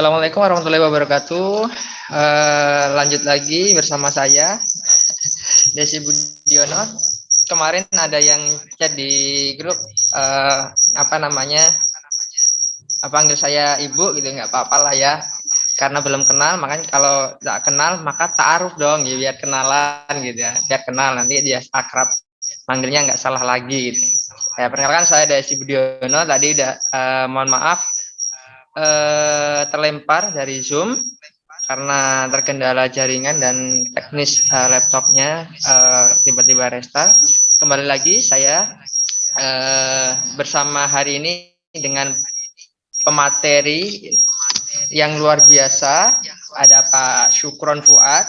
Assalamualaikum warahmatullahi wabarakatuh. Lanjut lagi bersama saya, Desi Budiono. Kemarin ada yang chat di grup, apa namanya, panggil saya ibu gitu, nggak apa-apa lah ya. Karena belum kenal, makanya kalau nggak kenal maka ta'aruf dong, ya, biar kenalan gitu ya, biar kenal nanti dia akrab, manggilnya nggak salah lagi gitu. Ya, perkenalkan saya Desi Budiono. Tadi udah, mohon maaf, terlempar dari Zoom karena terkendala jaringan dan teknis laptopnya tiba-tiba restart. Kembali lagi saya bersama hari ini dengan pemateri yang luar biasa. Ada Pak Syukron Fuad.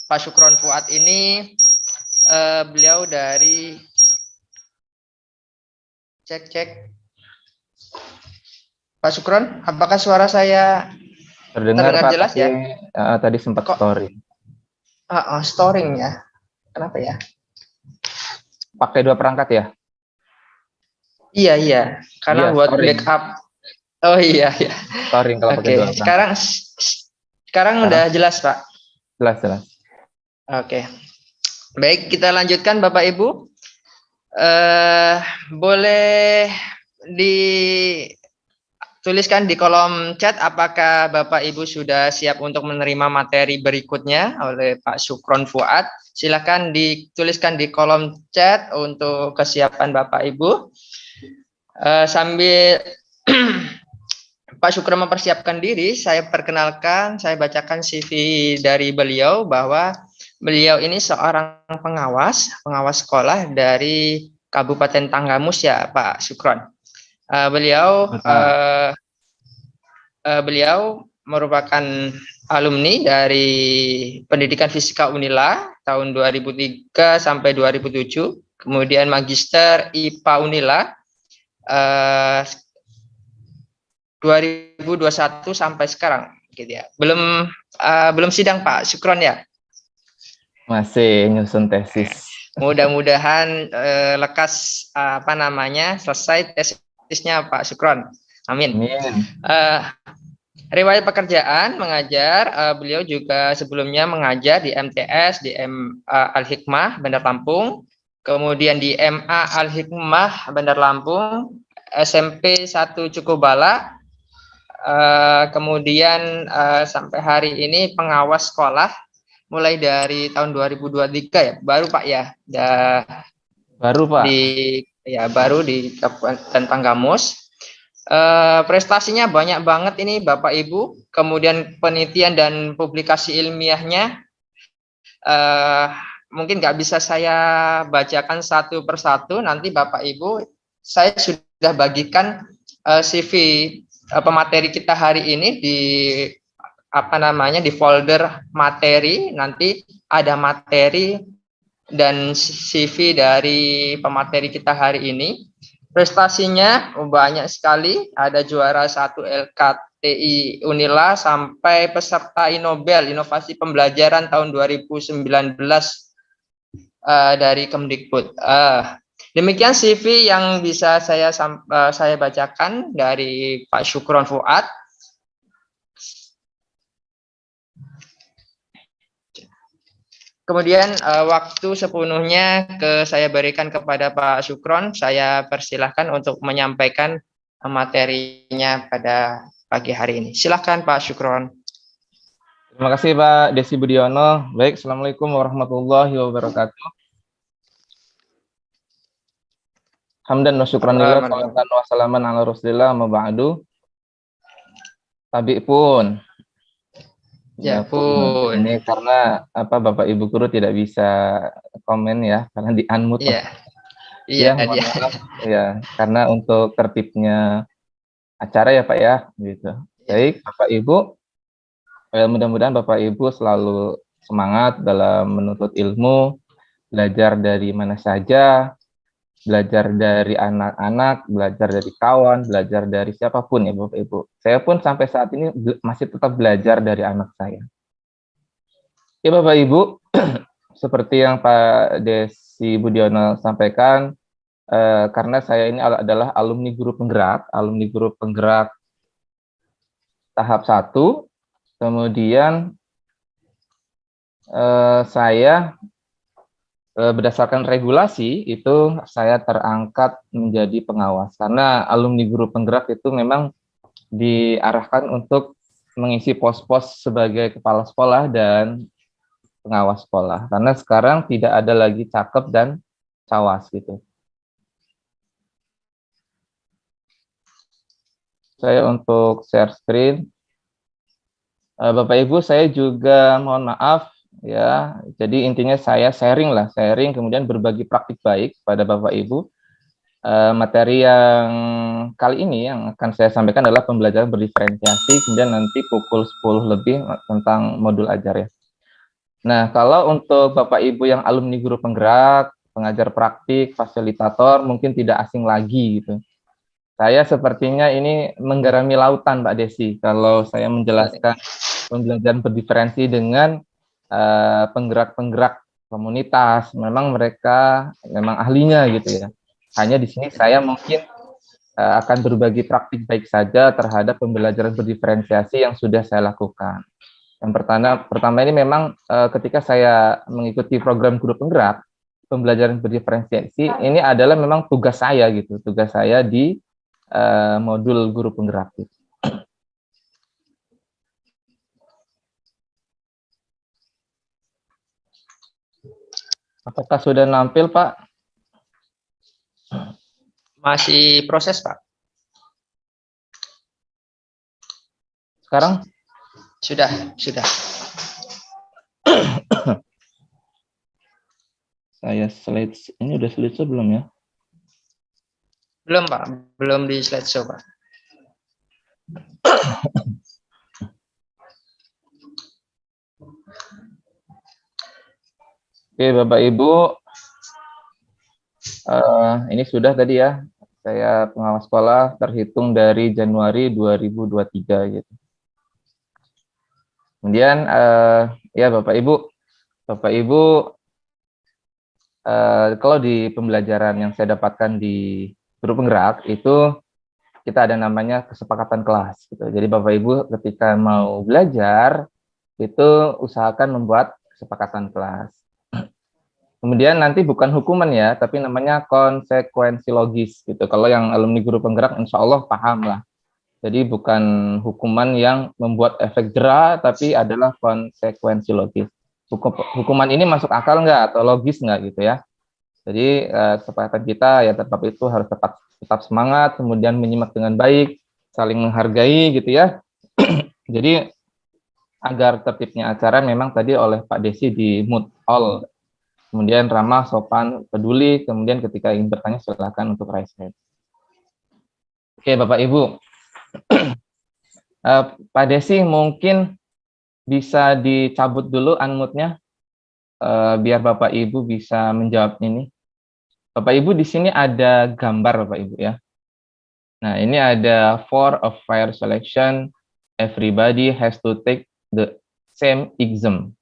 Pak Syukron Fuad ini beliau dari cek. Pak Syukron, apakah suara saya Terdengar Pak, jelas tapi, ya? tadi sempat Kok story. storing ya? Kenapa ya? Pakai 2 perangkat ya? Iya. Karena Iya, buat storing. backup. Oh iya. Storing kalau pakai 2 Oke. perangkat. Sekarang udah jelas, Pak. Jelas. Oke. Baik, kita lanjutkan Bapak Ibu. Boleh dituliskan di kolom chat apakah Bapak Ibu sudah siap untuk menerima materi berikutnya oleh Pak Syukron Fuad. Silakan dituliskan di kolom chat untuk kesiapan Bapak Ibu. Sambil Pak Syukron mempersiapkan diri, saya perkenalkan, saya bacakan CV dari beliau bahwa beliau ini seorang pengawas sekolah dari Kabupaten Tanggamus ya Pak Syukron. Beliau merupakan alumni dari Pendidikan Fisika Unila tahun 2003 sampai 2007, kemudian Magister IPA Unila 2021 sampai sekarang gitu ya. Belum sidang Pak Syukron ya? Masih nyusun tesis. Mudah-mudahan lekas selesai tesisnya Pak Syukron. Amin. Riwayat pekerjaan mengajar, beliau juga sebelumnya mengajar di MTS di Al-Hikmah Bandar Lampung, kemudian di MA Al-Hikmah Bandar Lampung, SMP 1 Cukubala, kemudian sampai hari ini pengawas sekolah mulai dari tahun 2023 ya, baru Pak ya, Baru Pak. Baru di Kabupaten Tanggamus. Prestasinya banyak banget ini Bapak Ibu, kemudian penelitian dan publikasi ilmiahnya mungkin nggak bisa saya bacakan satu persatu, nanti Bapak Ibu saya sudah bagikan CV pemateri kita hari ini di folder materi. Nanti ada materi dan CV dari pemateri kita hari ini. Prestasinya banyak sekali, ada juara 1 LKTI Unila sampai peserta Nobel Inovasi Pembelajaran tahun 2019 dari Kemdikbud. Demikian CV yang bisa saya bacakan dari Pak Syukron Fuad. Kemudian waktu sepenuhnya saya berikan kepada Pak Syukron. Saya persilahkan untuk menyampaikan materinya pada pagi hari ini. Silakan Pak Syukron. Terima kasih Pak Desi Budiono. Baik, Assalamualaikum warahmatullahi wabarakatuh. Hamdan wa syukranillah, salatan wa salaman ala rasulillah, ma ba'du. Tabi pun. Ya pun. Ini karena Bapak Ibu guru tidak bisa komen ya, karena di-unmute. Iya. Maaf ya, karena untuk tertibnya acara ya Pak ya, gitu. Baik, Bapak Ibu, mudah-mudahan Bapak Ibu selalu semangat dalam menuntut ilmu, belajar dari mana saja, belajar dari anak-anak, belajar dari kawan, belajar dari siapapun ya Bapak Ibu. Saya pun sampai saat ini masih tetap belajar dari anak saya. Ya Bapak Ibu, seperti yang Pak Desi Budiono sampaikan, karena saya ini adalah alumni guru penggerak tahap 1, kemudian saya berdasarkan regulasi itu saya terangkat menjadi pengawas karena alumni guru penggerak itu memang diarahkan untuk mengisi pos-pos sebagai kepala sekolah dan pengawas sekolah karena sekarang tidak ada lagi cakep dan cawas gitu. Saya untuk share screen. Bapak Ibu, saya juga mohon maaf ya. Jadi intinya saya sharing kemudian berbagi praktik baik pada Bapak Ibu. Materi yang kali ini yang akan saya sampaikan adalah pembelajaran berdiferensiasi, kemudian nanti pukul 10 lebih tentang modul ajar ya. Nah, kalau untuk Bapak Ibu yang alumni guru penggerak, pengajar praktik, fasilitator, mungkin tidak asing lagi gitu. Saya sepertinya ini menggarami lautan, Mbak Desi, kalau saya menjelaskan pembelajaran berdiferensi dengan penggerak-penggerak komunitas. Memang mereka memang ahlinya gitu ya. Hanya di sini saya mungkin akan berbagi praktik baik saja terhadap pembelajaran berdiferensiasi yang sudah saya lakukan. Yang pertama ini memang ketika saya mengikuti program guru penggerak, pembelajaran berdiferensiasi ini adalah memang tugas saya gitu, tugas saya di modul guru penggerak gitu. Apakah sudah nampil, Pak? Masih proses, Pak. Sekarang? Sudah. Saya slides, ini udah slideshow belum ya? Belum, Pak. Belum di slideshow, Pak. Oke, Bapak Ibu, ini sudah tadi ya, saya pengawas sekolah terhitung dari Januari 2023 gitu. Kemudian ya Bapak Ibu, kalau di pembelajaran yang saya dapatkan di guru penggerak itu kita ada namanya kesepakatan kelas gitu. Jadi Bapak Ibu ketika mau belajar itu usahakan membuat kesepakatan kelas. Kemudian nanti bukan hukuman ya, tapi namanya konsekuensi logis gitu. Kalau yang alumni guru penggerak insya Allah paham lah. Jadi bukan hukuman yang membuat efek jera, tapi adalah konsekuensi logis. Hukuman ini masuk akal nggak atau logis nggak gitu ya. Jadi kesepakatan kita ya tetap itu harus tetap semangat, kemudian menyimak dengan baik, saling menghargai gitu ya. Jadi agar tertibnya acara memang tadi oleh Pak Desi di mood all. Kemudian ramah, sopan, peduli, kemudian ketika ingin bertanya silakan untuk raise hand. Oke, Bapak Ibu. Pak Desi mungkin bisa dicabut dulu unmute-nya biar Bapak Ibu bisa menjawab ini. Bapak Ibu di sini ada gambar Bapak Ibu ya. Nah, ini ada for a fair selection, everybody has to take the same exam.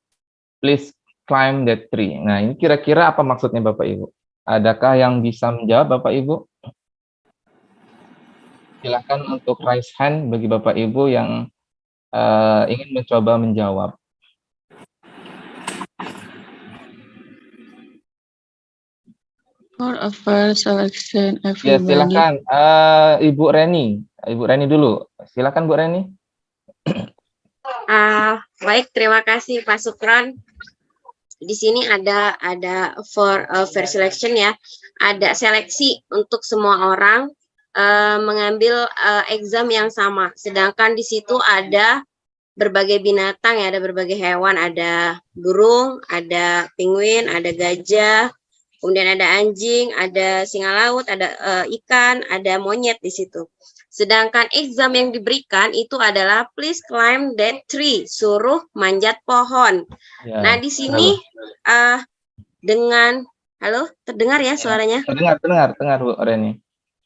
Please climb that tree. Nah, ini kira-kira apa maksudnya Bapak Ibu? Adakah yang bisa menjawab Bapak Ibu? Silakan untuk raise hand bagi Bapak Ibu yang ingin mencoba menjawab. For a fair selection, Ya, everybody. silakan Ibu Reni dulu. Silakan Bu Reni. Baik, terima kasih Pak Sukron. Di sini ada for fair selection ya, ada seleksi untuk semua orang mengambil exam yang sama. Sedangkan di situ ada berbagai binatang ya, ada berbagai hewan, ada burung, ada penguin, ada gajah, kemudian ada anjing, ada singa laut, ada ikan, ada monyet di situ. Sedangkan exam yang diberikan itu adalah please climb that tree, suruh manjat pohon. Ya, nah, di sini dengan terdengar ya suaranya? Terdengar Bu Reni.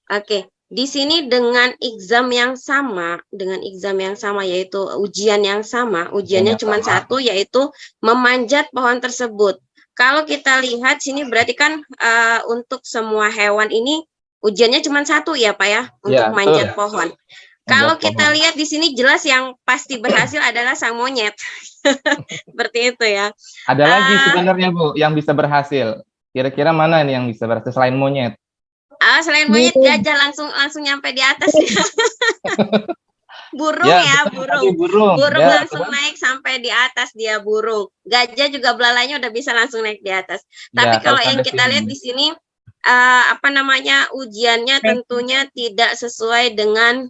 Oke. Di sini dengan exam yang sama yaitu ujian yang sama, ujiannya cuma satu yaitu memanjat pohon tersebut. Kalau kita lihat sini berarti kan untuk semua hewan ini ujiannya cuma satu ya Pak ya, untuk manjat pohon. Kalau Membuat kita pohon. lihat di sini jelas yang pasti berhasil adalah sang monyet. Seperti itu ya. Ada lagi Ah, sebenarnya Bu yang bisa berhasil. Kira-kira mana nih yang bisa berhasil selain monyet? selain monyet, Burung. gajah langsung nyampe di atas ya. Burung Ya, ya, betul tadi burung. burung. Burung Ya, langsung terus? naik sampai di atas dia burung. Gajah juga belalainya udah bisa langsung naik di atas. Ya, Tapi kalau kalau yang pada kita lihat sini. di sini apa namanya ujiannya tentunya tidak sesuai dengan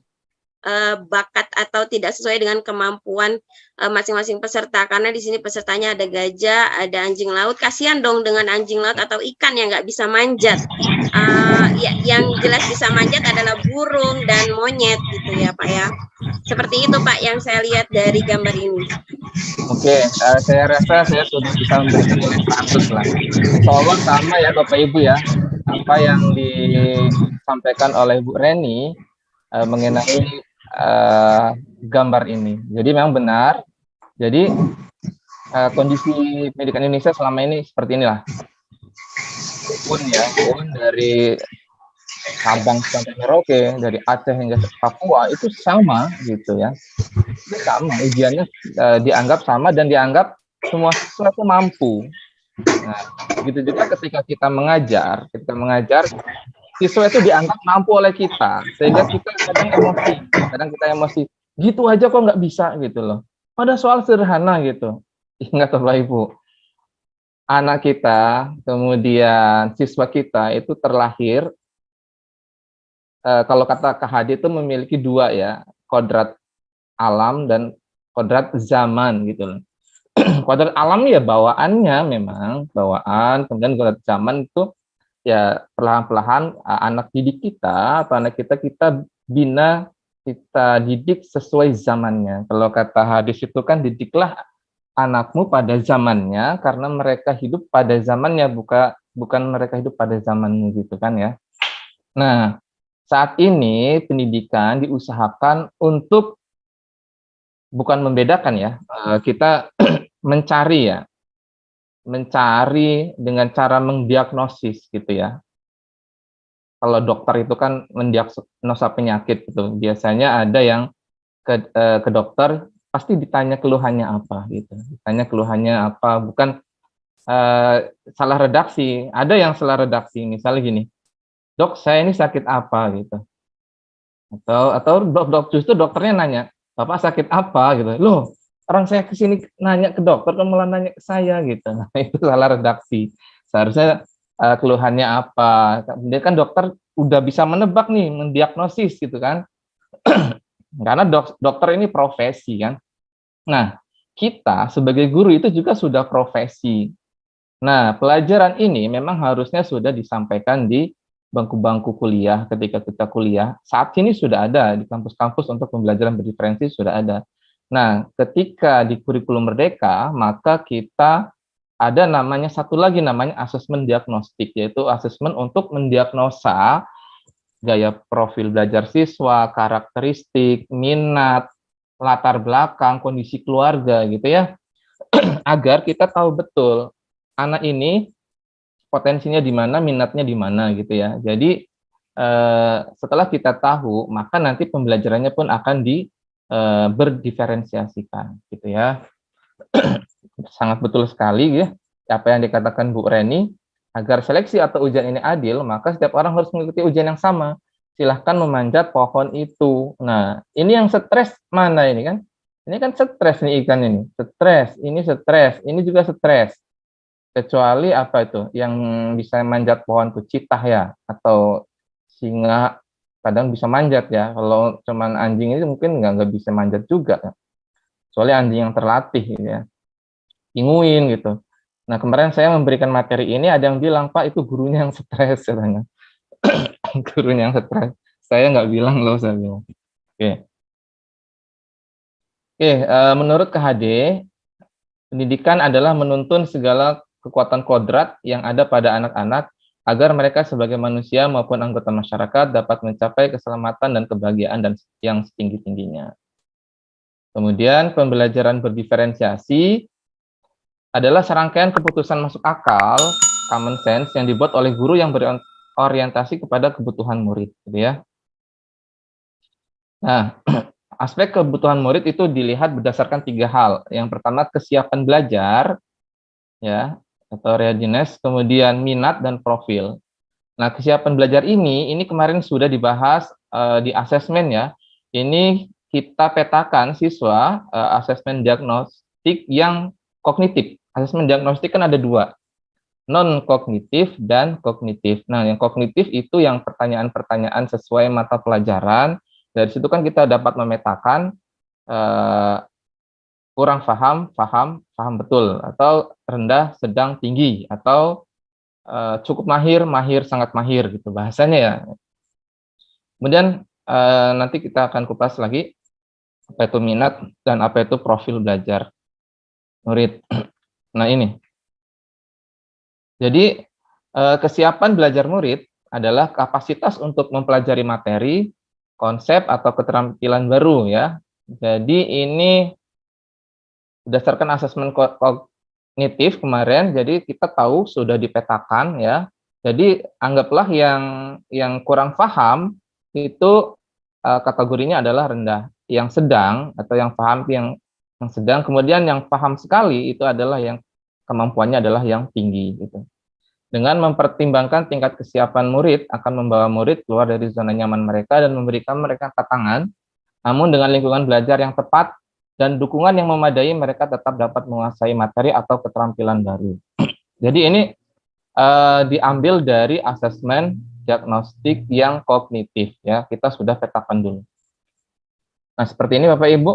bakat atau tidak sesuai dengan kemampuan masing-masing peserta, karena di sini pesertanya ada gajah, ada anjing laut. Kasihan dong dengan anjing laut atau ikan yang nggak bisa manjat. Ya, yang jelas bisa manjat adalah burung dan monyet gitu ya Pak ya. Seperti itu Pak yang saya lihat dari gambar ini. Oke, saya rasa saya sudah bisa memberikan nilai 100 lah. Insya Allah sama ya Bapak Ibu ya. Apa yang disampaikan oleh Bu Reni mengenai gambar ini. Jadi memang benar. Jadi kondisi pendidikan Indonesia selama ini seperti inilah. Pun ya, pun dari Sabang sampai Merauke, dari Aceh hingga Papua itu sama gitu ya. Itu sama, ujiannya dianggap sama dan dianggap semua siswa itu mampu. Nah, begitu juga ketika kita mengajar, siswa itu dianggap mampu oleh kita, sehingga kita kadang kita emosi, gitu aja kok nggak bisa gitu loh. Pada soal sederhana gitu. Ingat Bapak Ibu, anak kita, kemudian siswa kita itu terlahir, kalau kata KHD itu memiliki dua ya, kodrat alam dan kodrat zaman gitu loh. Kodrat alam ya bawaannya memang, bawaan, kemudian kodrat zaman itu ya perlahan-lahan anak didik kita atau anak kita bina, kita didik sesuai zamannya. Kalau kata hadis itu kan didiklah anakmu pada zamannya karena mereka hidup pada zamannya, bukan mereka hidup pada zamanmu gitu kan ya. Nah, saat ini pendidikan diusahakan untuk bukan membedakan ya, kita mencari dengan cara mendiagnosis gitu ya. Kalau dokter itu kan mendiagnosa penyakit gitu. Biasanya ada yang ke dokter pasti ditanya keluhannya apa gitu. Ditanya keluhannya apa, bukan salah redaksi. Ada yang salah redaksi, misalnya gini, dok saya ini sakit apa gitu. Atau dok justru dokternya nanya, bapak sakit apa gitu. Loh, orang saya kesini nanya ke dokter, kan malah nanya ke saya gitu. Nah, itu salah redaksi. Seharusnya keluhannya apa. Kemudian kan dokter udah bisa menebak nih, mendiagnosis gitu kan. Karena dokter ini profesi kan. Nah, kita sebagai guru itu juga sudah profesi. Nah, pelajaran ini memang harusnya sudah disampaikan di bangku-bangku kuliah ketika kita kuliah. Saat ini sudah ada di kampus-kampus untuk pembelajaran berdiferensi sudah ada. Nah, ketika di kurikulum Merdeka, maka kita ada namanya satu lagi namanya asesmen diagnostik, yaitu asesmen untuk mendiagnosa gaya profil belajar siswa, karakteristik, minat, latar belakang, kondisi keluarga gitu ya, agar kita tahu betul anak ini potensinya di mana, minatnya di mana gitu ya. Jadi setelah kita tahu, maka nanti pembelajarannya pun akan berdiferensiasikan gitu ya. Sangat betul sekali ya apa yang dikatakan Bu Reni. Agar seleksi atau ujian ini adil, maka setiap orang harus mengikuti ujian yang sama. Silahkan memanjat pohon itu. Nah, ini yang stres mana ini kan? Ini kan stres nih ikan ini. Stres, ini juga stres. Kecuali apa itu? Yang bisa manjat pohon itu citah ya, atau singa kadang bisa manjat ya. Kalau cuman anjing ini mungkin nggak bisa manjat juga. Soalnya anjing yang terlatih gitu ya. Pinguin gitu. Nah, kemarin saya memberikan materi ini, ada yang bilang, Pak, itu gurunya yang stres, katanya. Gurunya yang stres. Saya nggak bilang loh, saya bilang. Oke. Menurut KHD, pendidikan adalah menuntun segala kekuatan kodrat yang ada pada anak-anak agar mereka sebagai manusia maupun anggota masyarakat dapat mencapai keselamatan dan kebahagiaan dan yang setinggi-tingginya. Kemudian pembelajaran berdiferensiasi adalah serangkaian keputusan masuk akal, common sense, yang dibuat oleh guru yang berorientasi kepada kebutuhan murid, gitu ya. Nah, aspek kebutuhan murid itu dilihat berdasarkan 3 hal. Yang pertama kesiapan belajar, ya, atau readiness, kemudian minat dan profil. Nah, kesiapan belajar ini kemarin sudah dibahas di asesmen ya. Ini kita petakan siswa asesmen diagnostik yang kognitif. Asesmen diagnostik kan ada 2, non kognitif dan kognitif. Nah, yang kognitif itu yang pertanyaan-pertanyaan sesuai mata pelajaran. Dari situ kan kita dapat memetakan eh, kurang paham, paham betul, atau rendah, sedang, tinggi, atau cukup mahir, mahir, sangat mahir gitu bahasanya ya. Kemudian nanti kita akan kupas lagi apa itu minat dan apa itu profil belajar murid. Nah ini, jadi kesiapan belajar murid adalah kapasitas untuk mempelajari materi, konsep atau keterampilan baru ya. Jadi ini berdasarkan asesmen kognitif kemarin, jadi kita tahu sudah dipetakan ya. Jadi anggaplah yang kurang paham itu kategorinya adalah rendah, yang sedang atau yang paham yang sedang, kemudian yang paham sekali itu adalah yang kemampuannya adalah yang tinggi gitu. Dengan mempertimbangkan tingkat kesiapan murid akan membawa murid keluar dari zona nyaman mereka dan memberikan mereka tantangan, namun dengan lingkungan belajar yang tepat dan dukungan yang memadai, mereka tetap dapat menguasai materi atau keterampilan baru. Jadi ini diambil dari asesmen diagnostik yang kognitif ya. Kita sudah petakan dulu. Nah, seperti ini Bapak Ibu,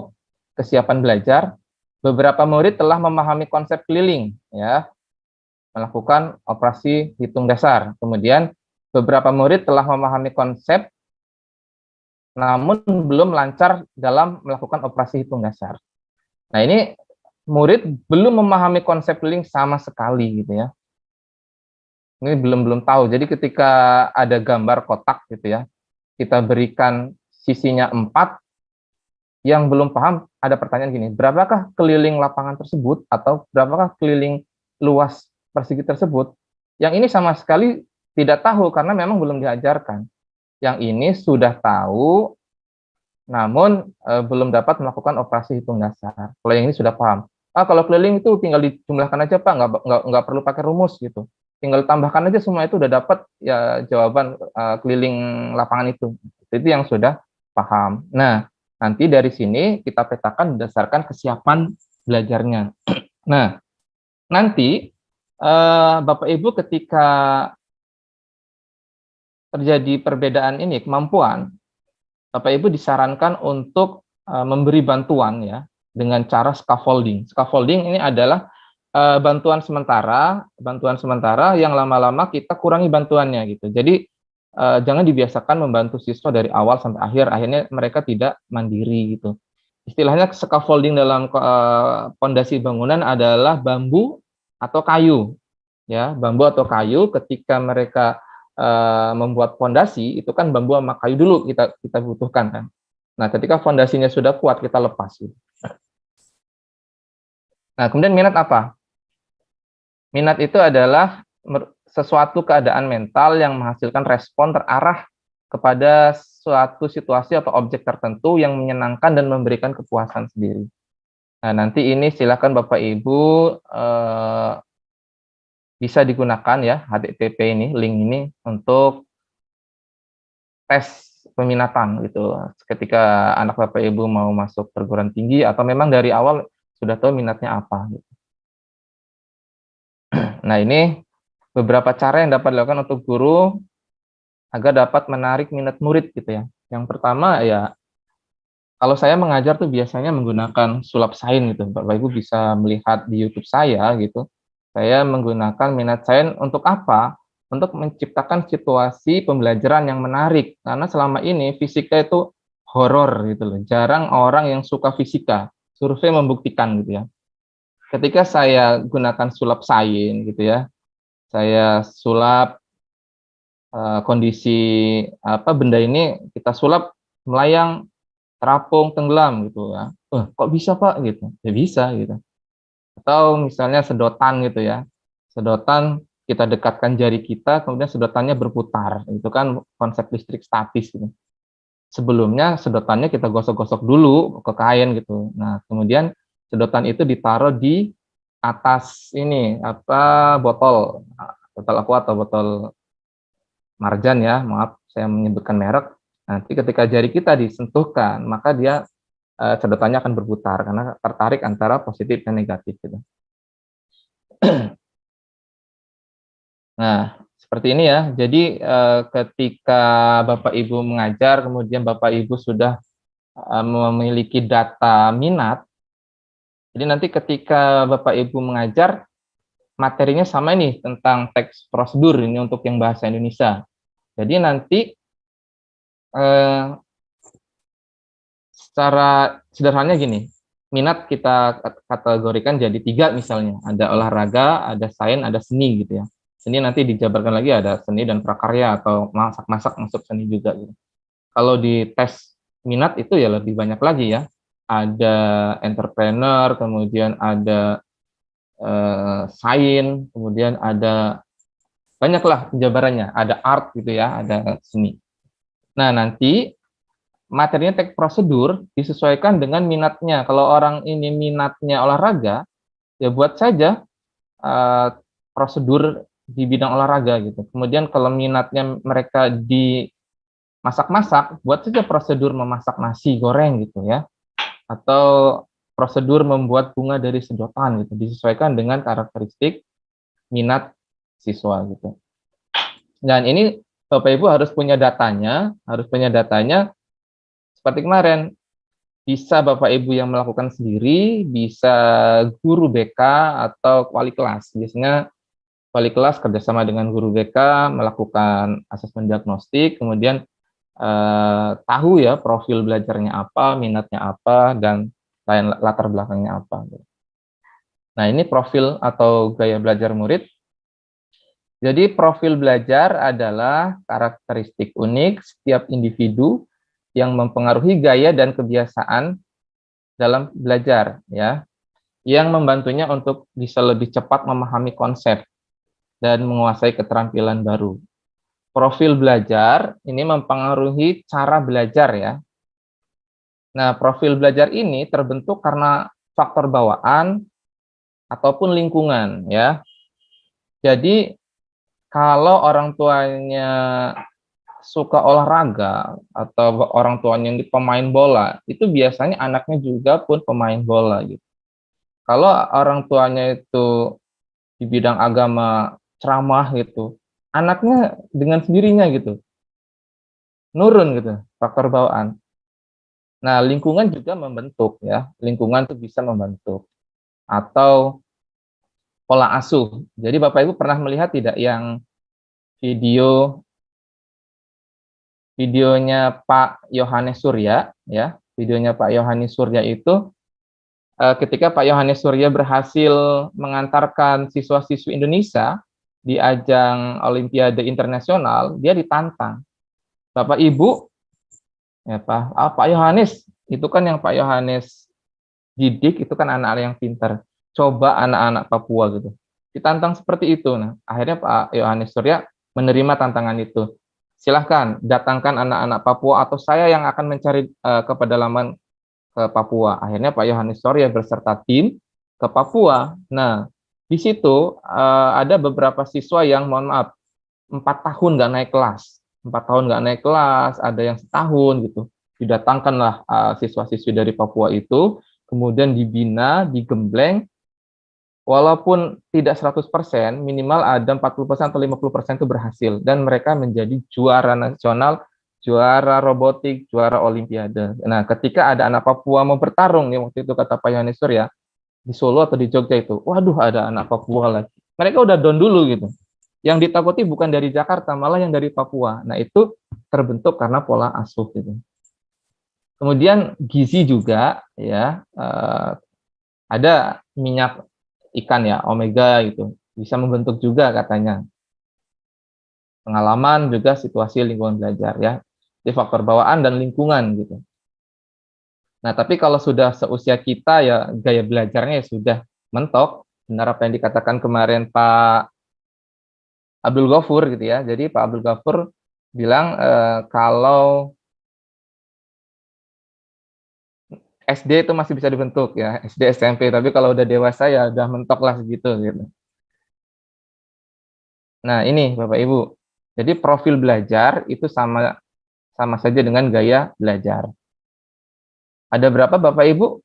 kesiapan belajar. Beberapa murid telah memahami konsep keliling ya, melakukan operasi hitung dasar. Kemudian beberapa murid telah memahami konsep namun belum lancar dalam melakukan operasi hitung dasar. Nah, ini murid belum memahami konsep keliling sama sekali gitu ya. Ini belum tahu. Jadi ketika ada gambar kotak gitu ya, kita berikan sisinya 4, yang belum paham ada pertanyaan gini, berapakah keliling lapangan tersebut atau berapakah keliling luas persegi tersebut? Yang ini sama sekali tidak tahu karena memang belum diajarkan. Yang ini sudah tahu namun belum dapat melakukan operasi hitung dasar. Kalau yang ini sudah paham. Kalau keliling itu tinggal dijumlahkan aja Pak, nggak perlu pakai rumus gitu. Tinggal tambahkan aja semua itu udah dapat ya jawaban keliling lapangan itu. Itu yang sudah paham. Nah, nanti dari sini kita petakan berdasarkan kesiapan belajarnya. Nah, nanti Bapak Ibu ketika terjadi perbedaan ini kemampuan, Bapak Ibu disarankan untuk memberi bantuan ya dengan cara scaffolding. Scaffolding ini adalah bantuan sementara yang lama-lama kita kurangi bantuannya gitu. Jadi jangan dibiasakan membantu siswa dari awal sampai akhir, akhirnya mereka tidak mandiri gitu. Istilahnya scaffolding dalam pondasi bangunan adalah bambu atau kayu. Ya, bambu atau kayu ketika mereka membuat fondasi itu kan bambu sama kayu dulu kita butuhkan kan. Nah, ketika fondasinya sudah kuat kita lepas. Gitu. Nah, kemudian minat apa? Minat itu adalah sesuatu keadaan mental yang menghasilkan respon terarah kepada suatu situasi atau objek tertentu yang menyenangkan dan memberikan kepuasan sendiri. Nah, nanti ini silakan Bapak Ibu bisa digunakan ya HTTP ini, link ini untuk tes peminatan gitu. Ketika anak Bapak Ibu mau masuk perguruan tinggi atau memang dari awal sudah tahu minatnya apa gitu. Nah, ini beberapa cara yang dapat dilakukan untuk guru agar dapat menarik minat murid gitu ya. Yang pertama ya kalau saya mengajar tuh biasanya menggunakan sulap sains gitu. Bapak Ibu bisa melihat di YouTube saya gitu. Saya menggunakan minat sains untuk apa? Untuk menciptakan situasi pembelajaran yang menarik. Karena selama ini fisika itu horor gitu loh. Jarang orang yang suka fisika. Survei membuktikan gitu ya. Ketika saya gunakan sulap sains gitu ya, saya sulap kondisi benda ini kita sulap melayang, terapung, tenggelam gitu ya. Kok bisa Pak gitu? Ya bisa gitu. Atau misalnya sedotan gitu ya. Sedotan kita dekatkan jari kita, kemudian sedotannya berputar. Itu kan konsep listrik statis gitu. sebelumnya sedotannya kita gosok-gosok dulu ke kain gitu. Nah, kemudian sedotan itu ditaruh di atas ini botol aqua atau botol marjan ya, maaf saya menyebutkan merek. Nanti ketika jari kita disentuhkan, maka dia sedotannya akan berputar karena tertarik antara positif dan negatif gitu. Nah, seperti ini ya. Jadi ketika Bapak Ibu mengajar, kemudian Bapak Ibu sudah memiliki data minat, jadi nanti ketika Bapak Ibu mengajar, materinya sama nih tentang teks prosedur ini untuk yang bahasa Indonesia. Jadi nanti secara sederhananya gini, minat kita kategorikan jadi 3 misalnya, ada olahraga, ada sains, ada seni gitu ya. Seni nanti dijabarkan lagi ada seni dan prakarya atau masak-masak masuk seni juga gitu. Kalau di tes minat itu ya lebih banyak lagi ya, ada entrepreneur, kemudian ada sains, kemudian ada banyaklah penjabarannya, ada art gitu ya, ada seni. Nah, nanti materinya teks prosedur disesuaikan dengan minatnya. Kalau orang ini minatnya olahraga, ya buat saja prosedur di bidang olahraga gitu. Kemudian kalau minatnya mereka di masak-masak, buat saja prosedur memasak nasi goreng gitu ya. Atau prosedur membuat bunga dari sedotan gitu, disesuaikan dengan karakteristik minat siswa gitu. Dan ini Bapak Ibu harus punya datanya, seperti kemarin. Bisa Bapak Ibu yang melakukan sendiri, bisa guru BK atau wali kelas. Biasanya wali kelas kerjasama dengan guru BK melakukan asesmen diagnostik, kemudian tahu ya profil belajarnya apa, minatnya apa, dan latar belakangnya apa. Nah, ini profil atau gaya belajar murid. Jadi profil belajar adalah karakteristik unik setiap individu yang mempengaruhi gaya dan kebiasaan dalam belajar ya, yang membantunya untuk bisa lebih cepat memahami konsep dan menguasai keterampilan baru. Profil belajar ini mempengaruhi cara belajar ya. Nah, profil belajar ini terbentuk karena faktor bawaan ataupun lingkungan ya. Jadi kalau orang tuanya suka olahraga atau orang tuanya pemain bola, itu biasanya anaknya juga pun pemain bola gitu. Kalau orang tuanya itu di bidang agama ceramah gitu, anaknya dengan sendirinya gitu, nurun gitu, faktor bawaan. Nah, lingkungan juga membentuk ya, lingkungan itu bisa membentuk. Atau pola asuh. Jadi Bapak Ibu pernah melihat tidak yang videonya Pak Yohanes Surya ya, videonya Pak Yohanes Surya itu ketika Pak Yohanes Surya berhasil mengantarkan siswa-siswi Indonesia di ajang Olimpiade Internasional, dia ditantang. Bapak Ibu, ya Pak Yohanes, itu kan yang Pak Yohanes didik, itu kan anak-anak yang pintar. Coba anak-anak Papua gitu. Ditantang seperti itu. Nah, akhirnya Pak Yohanes Surya menerima tantangan itu. Silahkan datangkan anak-anak Papua atau saya yang akan mencari ke pedalaman ke Papua. Akhirnya Pak Yohanes Surya beserta tim ke Papua. Nah, di situ ada beberapa siswa yang mohon maaf 4 tahun nggak naik kelas, 4 tahun nggak naik kelas, ada yang setahun gitu. Didatangkanlah siswa-siswi dari Papua itu, kemudian dibina, digembleng, walaupun tidak 100%, minimal ada 40% atau 50% itu berhasil, dan mereka menjadi juara nasional, juara robotik, juara olimpiade. Nah, ketika ada anak Papua mau bertarung, ya waktu itu kata Pak Yohanes Surya, di Solo atau di Jogja itu, waduh ada anak Papua lagi. Mereka udah down dulu gitu. Yang ditakuti bukan dari Jakarta, malah yang dari Papua. Nah, itu terbentuk karena pola asuh gitu. Kemudian gizi juga ya, ada minyak ikan ya, omega gitu, bisa membentuk juga katanya. Pengalaman juga situasi lingkungan belajar ya. Jadi faktor bawaan dan lingkungan gitu. Nah, tapi kalau sudah seusia kita ya gaya belajarnya ya sudah mentok. Benar apa yang dikatakan kemarin Pak Abdul Ghafur gitu ya. Jadi Pak Abdul Ghafur bilang kalau SD itu masih bisa dibentuk ya, SD, SMP. Tapi kalau udah dewasa ya udah mentok lah segitu gitu. Nah, ini Bapak Ibu. Jadi profil belajar itu sama saja dengan gaya belajar. Ada berapa Bapak Ibu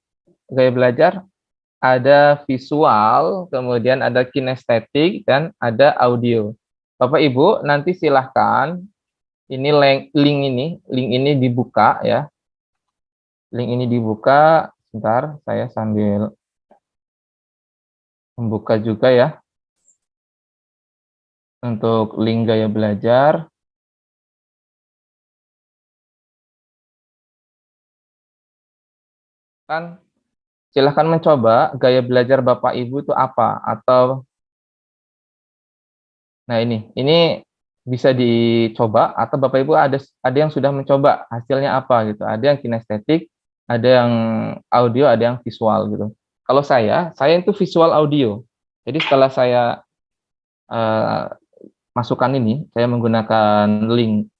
gaya belajar? Ada visual, kemudian ada kinestetik, dan ada audio. Bapak Ibu, nanti silahkan ini link ini dibuka ya. Link ini dibuka. Sebentar, saya sambil membuka juga ya. Untuk link gaya belajar. Kan silahkan mencoba gaya belajar Bapak Ibu itu apa, atau nah ini bisa dicoba, atau Bapak Ibu ada yang sudah mencoba, hasilnya apa gitu. Ada yang kinestetik, ada yang audio, ada yang visual gitu. Kalau saya itu visual audio. Jadi setelah saya masukkan ini, saya menggunakan link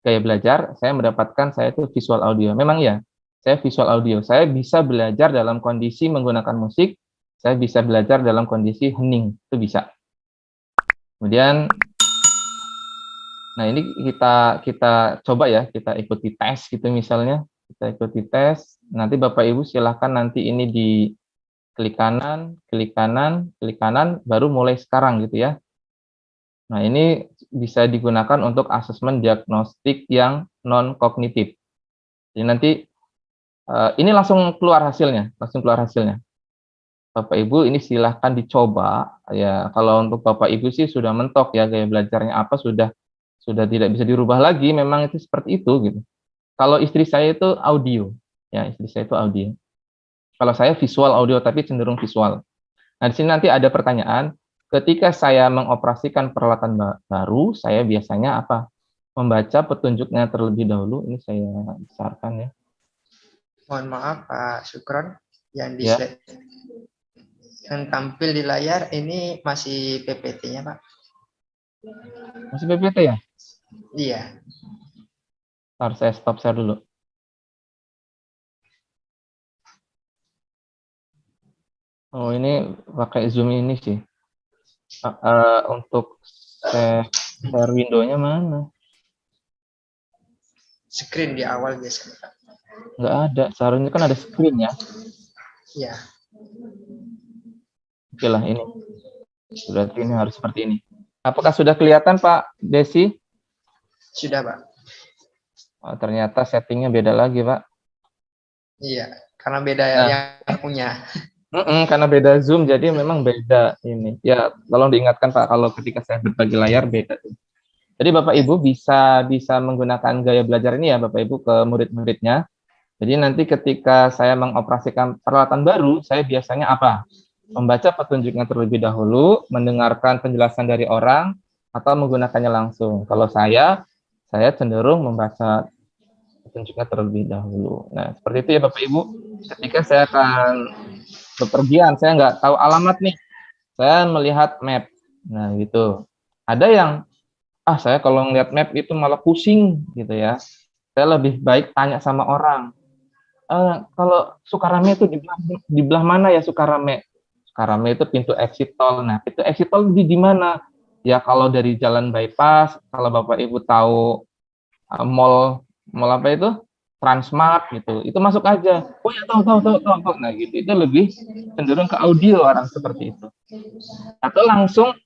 gaya belajar, saya mendapatkan saya itu visual audio. Memang ya, saya visual audio. Saya bisa belajar dalam kondisi menggunakan musik, saya bisa belajar dalam kondisi hening, itu bisa. Kemudian, nah ini kita coba ya, kita ikuti tes gitu misalnya, kita ikuti tes. Nanti Bapak Ibu silahkan nanti ini di klik kanan, klik kanan, klik kanan, baru mulai sekarang gitu ya. Nah ini bisa digunakan untuk asesmen diagnostik yang non kognitif. Jadi nanti ini langsung keluar hasilnya, Bapak Ibu ini silahkan dicoba ya. Kalau untuk Bapak Ibu sih sudah mentok ya, gaya belajarnya apa sudah tidak bisa dirubah lagi, memang itu seperti itu gitu. Kalau istri saya itu audio, ya istri saya itu audio. Kalau saya visual audio, tapi cenderung visual. Nah di sini nanti ada pertanyaan, ketika saya mengoperasikan peralatan baru, saya biasanya apa? Membaca petunjuknya terlebih dahulu. Ini saya besarkan ya. Mohon maaf Pak Sukron, yang di Ya. slide yang tampil di layar ini masih PPT-nya Pak. Masih PPT ya? Iya. Ntar saya stop share dulu. Oh ini pakai Zoom ini sih. Untuk share window-nya mana? Screen di awal biasanya Pak. Nggak ada, seharusnya kan ada screen ya. Iya. Oke lah ini. Berarti ini harus seperti ini. Apakah sudah kelihatan Pak Desi? Sudah Pak. Oh, ternyata settingnya beda lagi Pak. Iya, karena beda Nah. yang punya. Karena beda Zoom, jadi memang beda ini. Ya, tolong diingatkan Pak, kalau ketika saya berbagi layar beda. Jadi Bapak Ibu bisa menggunakan gaya belajar ini ya Bapak Ibu ke murid-muridnya. Jadi nanti ketika saya mengoperasikan peralatan baru, saya biasanya apa? Membaca petunjuknya terlebih dahulu, mendengarkan penjelasan dari orang, atau menggunakannya langsung. Kalau saya cenderung membaca petunjuknya terlebih dahulu. Nah, seperti itu ya Bapak Ibu. Ketika saya akan bepergian, saya nggak tahu alamat nih, saya melihat map. Nah, gitu. Ada yang, saya kalau ngeliat map itu malah pusing gitu ya. Saya lebih baik tanya sama orang. Kalau Sukarame itu di belah mana ya Sukarame? Sukarame itu pintu exit tol. Nah, pintu exit tol di mana? Ya kalau dari jalan bypass, kalau Bapak Ibu tahu mall apa itu? Transmart gitu. Itu masuk aja. Oh ya tahu. Nah, gitu. Itu lebih cenderung ke audio orang seperti itu. Atau langsung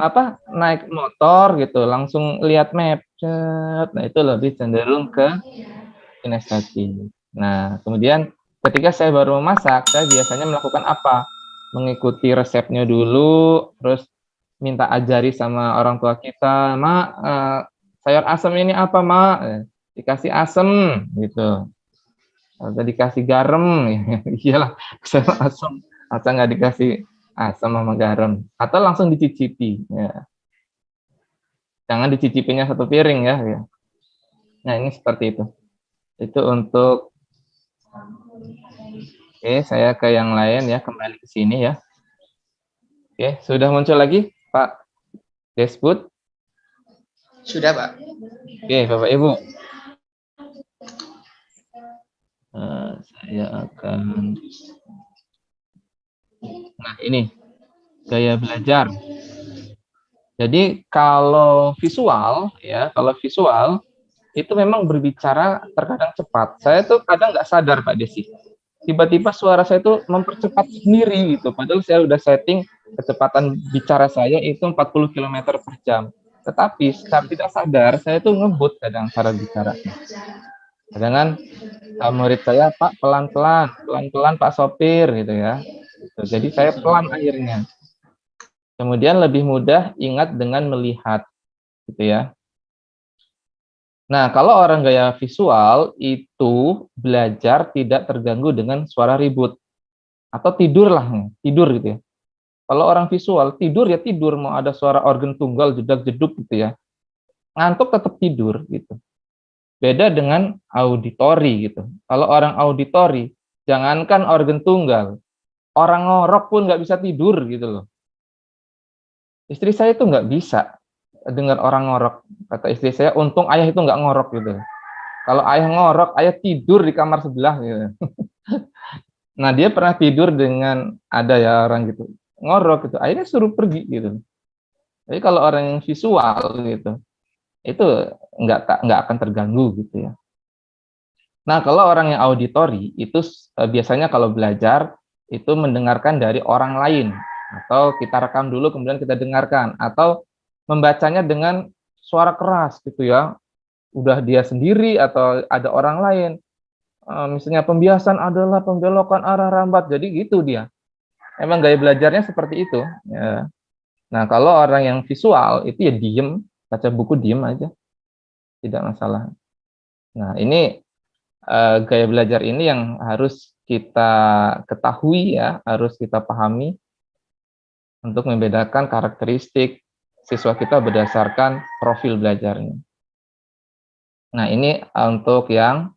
apa? Naik motor gitu, langsung lihat map. Nah, itu lebih cenderung ke kinestetik. Nah, kemudian ketika saya baru memasak, saya biasanya melakukan apa? Mengikuti resepnya dulu, terus minta ajari sama orang tua kita, "Ma, sayur asam ini apa, Ma?" Dikasih asam gitu. Atau dikasih garam, iyalah, sayur asam. Atau nggak dikasih asam sama garam. Atau langsung dicicipi. Ya. Jangan dicicipinya satu piring ya. Nah, ini seperti itu. Itu untuk Oke, saya ke yang lain ya, kembali ke sini ya. Oke, sudah muncul lagi Pak Desput? Sudah Pak. Oke, Bapak Ibu. saya akan, nah ini gaya belajar. Jadi kalau visual ya, kalau visual itu memang berbicara terkadang cepat. Saya tuh kadang nggak sadar Pak Desi. Tiba-tiba suara saya tuh mempercepat sendiri gitu. Padahal saya udah setting kecepatan bicara saya itu 40 km per jam. Tetapi secara tidak sadar saya tuh ngebut kadang cara bicara. Kadang kan murid saya, Pak pelan-pelan, pelan-pelan Pak sopir gitu ya. Jadi saya pelan akhirnya. Kemudian lebih mudah ingat dengan melihat gitu ya. Nah, kalau orang gaya visual itu belajar tidak terganggu dengan suara ribut atau tidur lah, tidur gitu ya. Kalau orang visual tidur ya tidur, mau ada suara organ tunggal jedak-jeduk gitu ya. Ngantuk tetap tidur gitu. Beda dengan auditori gitu. Kalau orang auditori, jangankan organ tunggal, orang ngorok pun nggak bisa tidur gitu loh. Istri saya itu nggak bisa dengar orang ngorok. Kata istri saya, untung ayah itu nggak ngorok gitu. Kalau ayah ngorok, ayah tidur di kamar sebelah gitu. Nah, dia pernah tidur dengan ada ya orang gitu. Ngorok gitu. Akhirnya suruh pergi gitu. Jadi kalau orang yang visual gitu, itu nggak akan terganggu gitu ya. Nah, kalau orang yang auditori itu biasanya kalau belajar itu mendengarkan dari orang lain atau kita rekam dulu kemudian kita dengarkan atau membacanya dengan suara keras gitu ya. Udah dia sendiri atau ada orang lain. Misalnya pembiasan adalah pembelokan arah rambat. Jadi gitu dia. Emang gaya belajarnya seperti itu. Ya. Nah, kalau orang yang visual itu ya diem, baca buku diem aja, tidak masalah. Nah, ini gaya belajar ini yang harus kita ketahui ya, harus kita pahami untuk membedakan karakteristik siswa kita berdasarkan profil belajarnya. Nah, ini untuk yang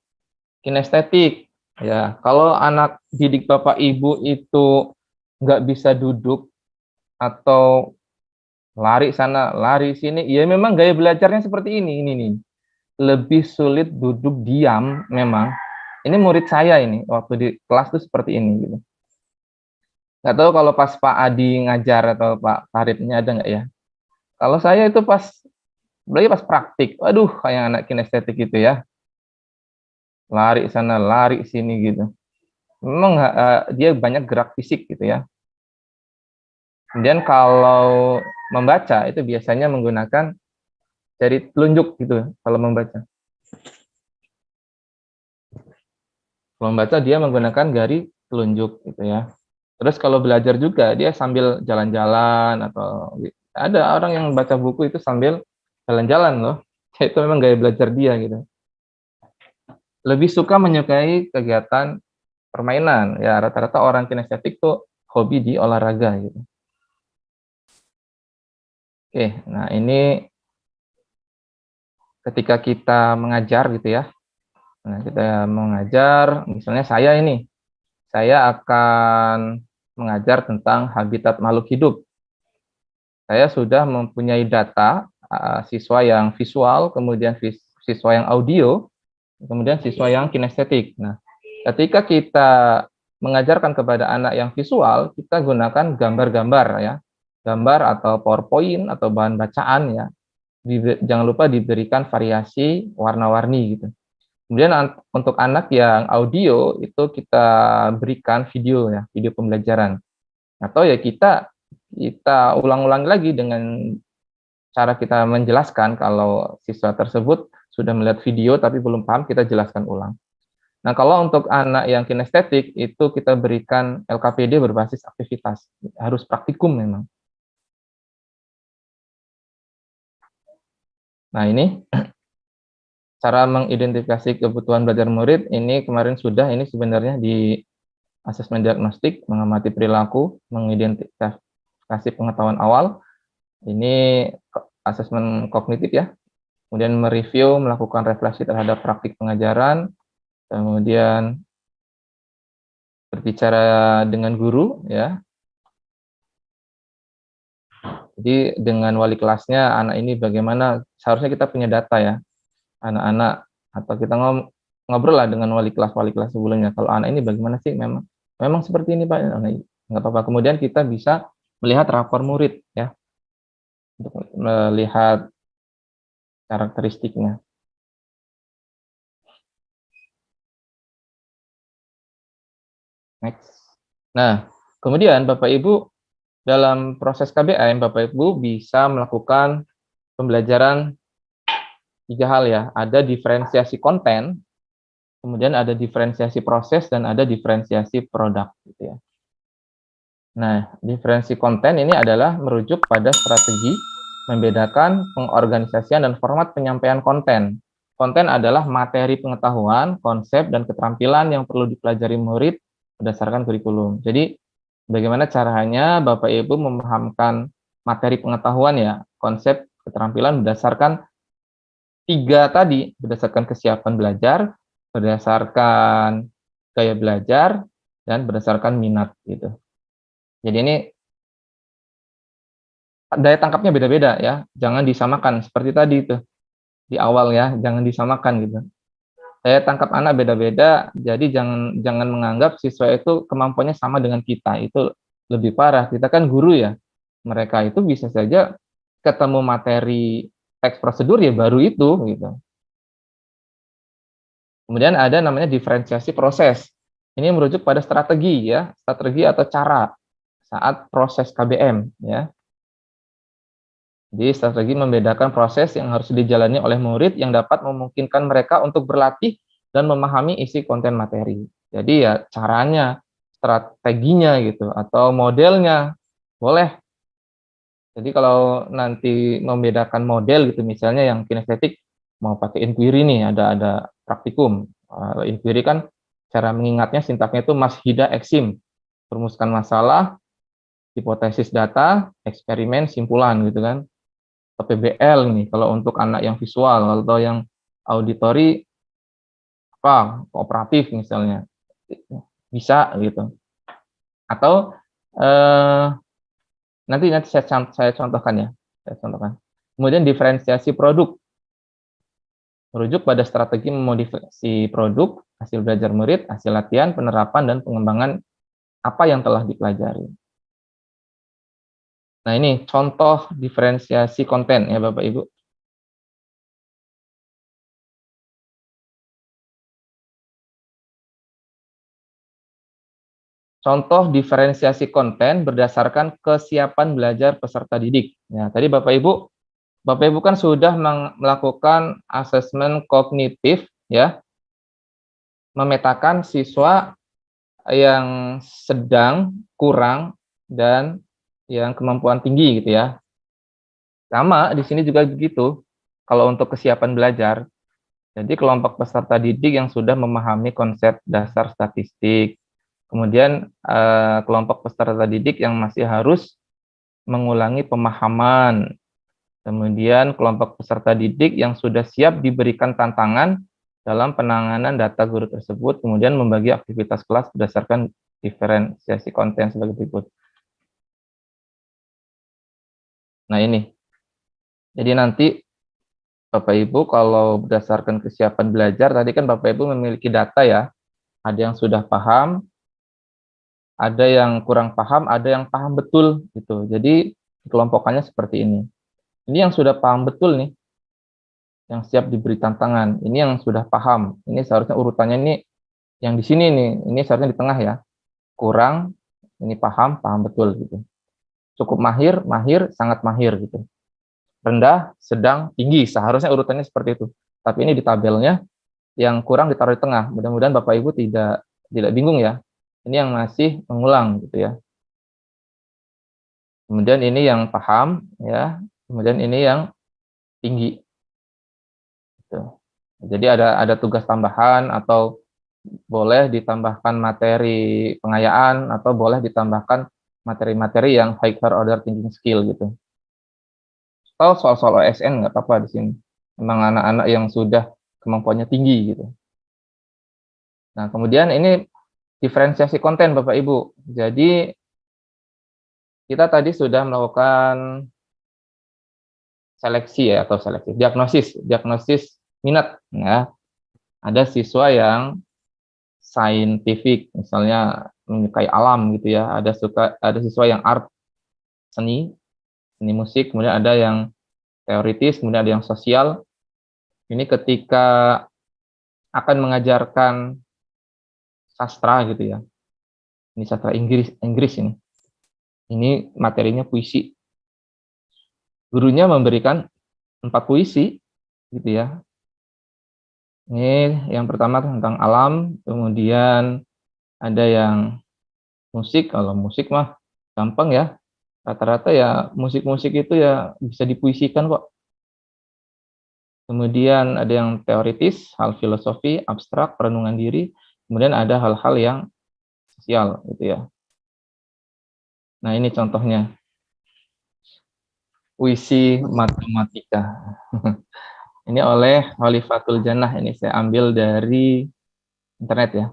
kinestetik. Ya, kalau anak didik Bapak Ibu itu nggak bisa duduk atau lari sana, lari sini, ya memang gaya belajarnya seperti ini nih. Lebih sulit duduk diam memang. Ini murid saya ini, waktu di kelas tuh seperti ini gitu. Nggak tahu kalau pas Pak Adi ngajar atau Pak Faridnya ada nggak ya. Kalau saya itu pas, belajar pas praktik, aduh kayak anak kinestetik gitu ya. Lari sana, lari sini gitu. Memang dia banyak gerak fisik gitu ya. Kemudian kalau membaca itu biasanya menggunakan jari telunjuk gitu kalau membaca. Kalau membaca dia menggunakan jari telunjuk gitu ya. Terus kalau belajar juga dia sambil jalan-jalan atau ada orang yang baca buku itu sambil jalan-jalan loh. Itu memang gaya belajar dia gitu. Lebih suka menyukai kegiatan permainan. Ya rata-rata orang kinestetik tuh hobi di olahraga gitu. Oke, nah ini ketika kita mengajar gitu ya. Nah, kita mengajar, misalnya saya akan mengajar tentang habitat makhluk hidup. Saya sudah mempunyai data siswa yang visual, kemudian siswa yang audio, kemudian siswa yang kinestetik. Nah, ketika kita mengajarkan kepada anak yang visual, kita gunakan gambar-gambar ya, gambar atau PowerPoint atau bahan bacaan ya. Jangan lupa diberikan variasi warna-warni gitu. Kemudian untuk anak yang audio itu kita berikan video ya, video pembelajaran. Atau ya kita ulang-ulang lagi dengan cara kita menjelaskan kalau siswa tersebut sudah melihat video tapi belum paham, kita jelaskan ulang. Nah, kalau untuk anak yang kinestetik itu kita berikan LKPD berbasis aktivitas. Harus praktikum memang. Nah, ini cara mengidentifikasi kebutuhan belajar murid ini kemarin sudah, ini sebenarnya di asesmen diagnostik, mengamati perilaku, mengidentifikasi pengetahuan awal, ini asesmen kognitif ya, kemudian mereview, melakukan refleksi terhadap praktik pengajaran, kemudian berbicara dengan guru ya. Jadi dengan wali kelasnya anak ini bagaimana, seharusnya kita punya data ya, anak-anak atau kita ngobrol lah dengan wali kelas sebelumnya. Kalau anak ini bagaimana sih? Memang seperti ini Pak. Nah, nggak apa-apa. Kemudian kita bisa melihat rapor murid ya, untuk melihat karakteristiknya. Next. Nah, kemudian Bapak Ibu dalam proses KBM, Bapak Ibu bisa melakukan pembelajaran 3 hal ya. Ada diferensiasi konten, kemudian ada diferensiasi proses, dan ada diferensiasi produk gitu ya. Nah, diferensi konten ini adalah merujuk pada strategi membedakan pengorganisasian dan format penyampaian konten. Konten adalah materi pengetahuan, konsep, dan keterampilan yang perlu dipelajari murid berdasarkan kurikulum. Jadi, bagaimana caranya Bapak Ibu memahamkan materi pengetahuan ya, konsep, keterampilan berdasarkan 3 tadi, berdasarkan kesiapan belajar, berdasarkan gaya belajar, dan berdasarkan minat gitu. Jadi ini daya tangkapnya beda-beda ya, jangan disamakan seperti tadi itu di awal ya, jangan disamakan gitu. Daya tangkap anak beda-beda, jadi jangan menganggap siswa itu kemampuannya sama dengan kita, itu lebih parah. Kita kan guru ya, mereka itu bisa saja ketemu materi teks prosedur ya baru itu gitu. Kemudian ada namanya diferensiasi proses. Ini merujuk pada strategi ya, strategi atau cara saat proses KBM ya. Jadi strategi membedakan proses yang harus dijalani oleh murid yang dapat memungkinkan mereka untuk berlatih dan memahami isi konten materi. Jadi ya caranya, strateginya gitu, atau modelnya boleh. Jadi kalau nanti membedakan model gitu, misalnya yang kinestetik mau pakai inquiry nih, ada praktikum. Inquiry kan cara mengingatnya sintaknya itu mashida eksim, merumuskan masalah, hipotesis data, eksperimen, simpulan gitu kan. PBL nih kalau untuk anak yang visual, atau yang auditori apa kooperatif misalnya bisa gitu. Atau nanti saya contohkan ya, saya contohkan. Kemudian diferensiasi produk, merujuk pada strategi memodifikasi produk, hasil belajar murid, hasil latihan, penerapan, dan pengembangan apa yang telah dipelajari. Nah, ini contoh diferensiasi konten ya Bapak Ibu. Contoh diferensiasi konten berdasarkan kesiapan belajar peserta didik. Ya, tadi Bapak Ibu kan sudah melakukan asesmen kognitif ya, memetakan siswa yang sedang, kurang, dan yang kemampuan tinggi gitu ya. Sama di sini juga begitu. Kalau untuk kesiapan belajar, jadi kelompok peserta didik yang sudah memahami konsep dasar statistik, kemudian kelompok peserta didik yang masih harus mengulangi pemahaman, kemudian kelompok peserta didik yang sudah siap diberikan tantangan dalam penanganan data guru tersebut, kemudian membagi aktivitas kelas berdasarkan diferensiasi konten sebagai berikut. Nah ini, jadi nanti Bapak Ibu kalau berdasarkan kesiapan belajar, tadi kan Bapak Ibu memiliki data ya, ada yang sudah paham, ada yang kurang paham, ada yang paham betul gitu. Jadi kelompokannya seperti ini. Ini yang sudah paham betul nih, yang siap diberi tantangan. Ini yang sudah paham. Ini seharusnya urutannya ini yang di sini nih. Ini seharusnya di tengah ya. Kurang, ini paham, paham betul gitu. Cukup mahir, mahir, sangat mahir gitu. Rendah, sedang, tinggi. Seharusnya urutannya seperti itu. Tapi ini di tabelnya yang kurang ditaruh di tengah. Mudah-mudahan Bapak Ibu tidak bingung ya. Ini yang masih mengulang gitu ya. Kemudian ini yang paham ya. Kemudian ini yang tinggi. Gitu. Jadi ada tugas tambahan atau boleh ditambahkan materi pengayaan atau boleh ditambahkan materi-materi yang higher order thinking skill gitu. Atau soal-soal OSN nggak apa-apa di sini. Memang anak-anak yang sudah kemampuannya tinggi gitu. Nah, kemudian ini diferensiasi konten Bapak Ibu. Jadi kita tadi sudah melakukan seleksi ya, atau diagnosis minat ya. Ada siswa yang saintifik, misalnya menyukai alam gitu ya. Ada siswa yang art, seni musik, kemudian ada yang teoritis, kemudian ada yang sosial. Ini ketika akan mengajarkan sastra gitu ya. Ini sastra Inggris ini. Ini materinya puisi. Gurunya memberikan 4 puisi gitu ya. Ini yang pertama tentang alam, kemudian ada yang musik. Kalau musik mah gampang ya. Rata-rata ya musik-musik itu ya bisa dipuisikan kok. Kemudian ada yang teoritis, hal filosofi, abstrak, perenungan diri. Kemudian ada hal-hal yang sosial gitu ya. Nah, ini contohnya. Puisi matematika. Ini oleh Khalifatul Jannah, ini saya ambil dari internet ya.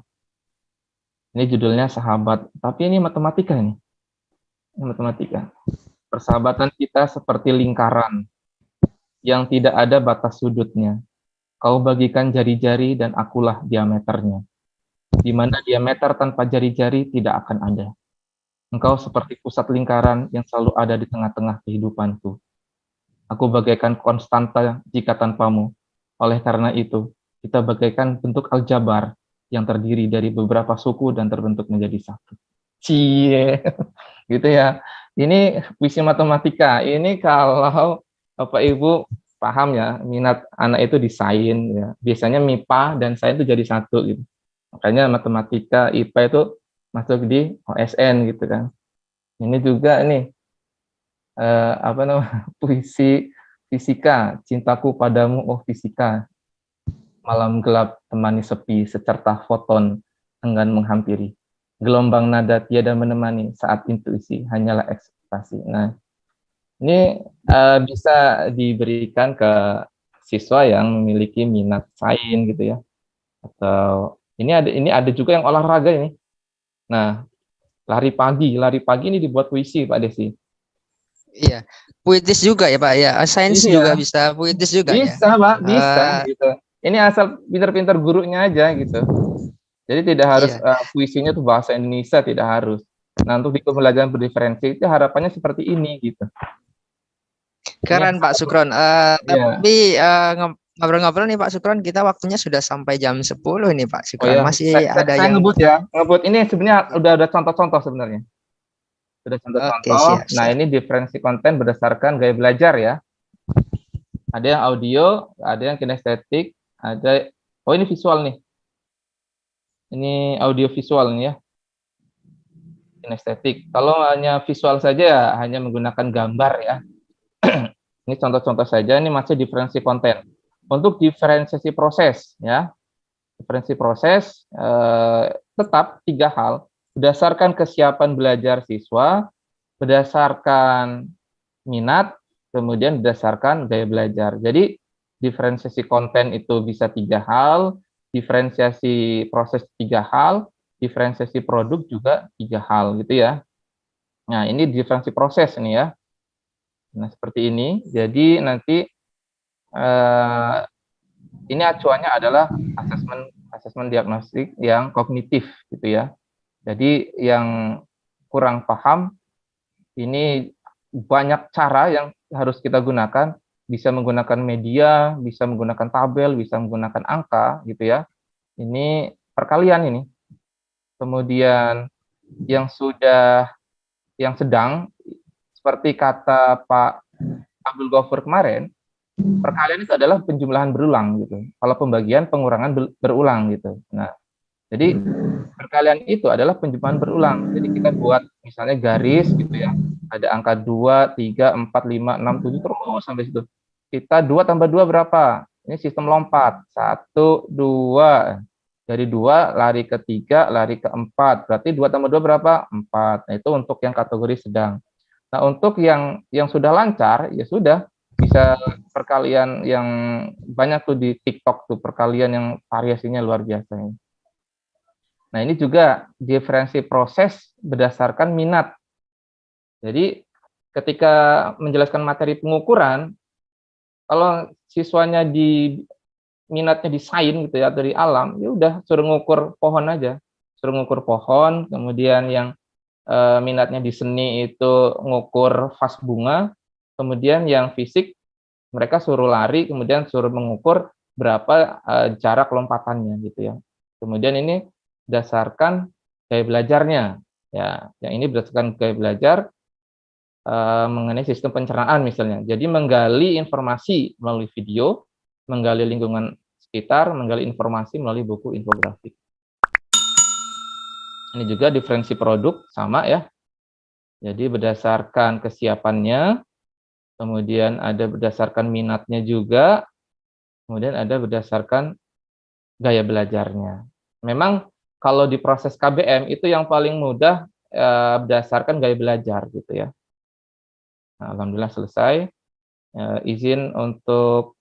Ini judulnya Sahabat, tapi ini matematika ini. Ini matematika. Persahabatan kita seperti lingkaran yang tidak ada batas sudutnya. Kau bagikan jari-jari dan akulah diameternya. Di mana diameter tanpa jari-jari tidak akan ada. Engkau seperti pusat lingkaran yang selalu ada di tengah-tengah kehidupanku. Aku bagaikan konstanta jika tanpamu. Oleh karena itu, kita bagaikan bentuk aljabar yang terdiri dari beberapa suku dan terbentuk menjadi satu. Cie, gitu ya. Ini puisi matematika. Ini kalau Bapak Ibu paham ya, minat anak itu di sains ya. Biasanya MIPA dan sains itu jadi satu gitu. Makanya matematika, IPA itu masuk di OSN gitu kan. Ini juga nih puisi fisika, cintaku padamu oh fisika. Malam gelap temani sepi secerta foton enggan menghampiri. Gelombang nada tiada menemani saat intuisi hanyalah ekspektasi. Nah, ini bisa diberikan ke siswa yang memiliki minat sains gitu ya. Atau ini ada juga yang olahraga ini. Nah, lari pagi ini dibuat puisi Pak Desi. Iya, puitis juga ya Pak ya. Sains Iya. juga bisa puitis juga ya. Bisa Pak, bisa gitu. Ini asal pintar-pintar gurunya aja gitu. Jadi tidak harus puisinya tuh bahasa Indonesia, tidak harus. Nah, untuk di pembelajaran berdiferensi itu harapannya seperti ini gitu. Keren Pak Sukron. Tapi ngobrol-ngobrol nih Pak Sukron, kita waktunya sudah sampai jam 10 nih Pak Sukron. Masih ada saya yang ngebut ya. Ngebut ini sebenarnya udah ada contoh-contoh sebenarnya. Sudah contoh-contoh. siap. Nah, ini diferensi konten berdasarkan gaya belajar ya. Ada yang audio, ada yang kinestetik, ada ini visual nih. Ini audio visual nih ya. Kinestetik. Kalau hanya visual saja ya hanya menggunakan gambar ya. Ini contoh-contoh saja, ini masih diferensi konten. Untuk diferensiasi proses ya. Diferensi proses tetap 3 hal. Berdasarkan kesiapan belajar siswa, berdasarkan minat, kemudian berdasarkan gaya belajar. Jadi diferensiasi konten itu bisa 3 hal, diferensiasi proses 3 hal, diferensiasi produk juga 3 hal gitu ya. Nah, ini diferensi proses ini ya. Nah, seperti ini. Jadi nanti ini acuannya adalah asesmen diagnostik yang kognitif gitu ya. Jadi yang kurang paham ini banyak cara yang harus kita gunakan, bisa menggunakan media, bisa menggunakan tabel, bisa menggunakan angka gitu ya. Ini perkalian ini. Kemudian yang sedang seperti kata Pak Abdul Ghafur kemarin, perkalian itu adalah penjumlahan berulang gitu. Kalau pembagian pengurangan berulang gitu. Nah, jadi perkalian itu adalah penjumlahan berulang. Jadi kita buat misalnya garis gitu ya. Ada angka 2, 3, 4, 5, 6, 7 terus sampai situ. Kita 2 tambah 2 berapa? Ini sistem lompat. 1, 2. Dari 2 lari ke 3, lari ke 4. Berarti 2 tambah 2 berapa? 4. Nah, itu untuk yang kategori sedang. Nah, untuk yang sudah lancar, ya sudah bisa perkalian yang banyak tuh di TikTok tuh, perkalian yang variasinya luar biasa ini. Nah, ini juga diferensi proses berdasarkan minat. Jadi, ketika menjelaskan materi pengukuran, kalau siswanya minatnya di sains gitu ya, dari alam, ya udah suruh ngukur pohon aja, suruh ngukur pohon. Kemudian yang minatnya di seni itu ngukur vas bunga. Kemudian yang fisik mereka suruh lari, kemudian suruh mengukur berapa jarak lompatannya gitu ya. Kemudian ini berdasarkan gaya belajarnya ya, yang ini berdasarkan gaya belajar mengenai sistem pencernaan misalnya. Jadi menggali informasi melalui video, menggali lingkungan sekitar, menggali informasi melalui buku infografik. Ini juga diferensi produk sama ya. Jadi berdasarkan kesiapannya, kemudian ada berdasarkan minatnya juga, kemudian ada berdasarkan gaya belajarnya. Memang kalau di proses KBM itu yang paling mudah berdasarkan gaya belajar gitu ya. Nah, alhamdulillah selesai. Izin untuk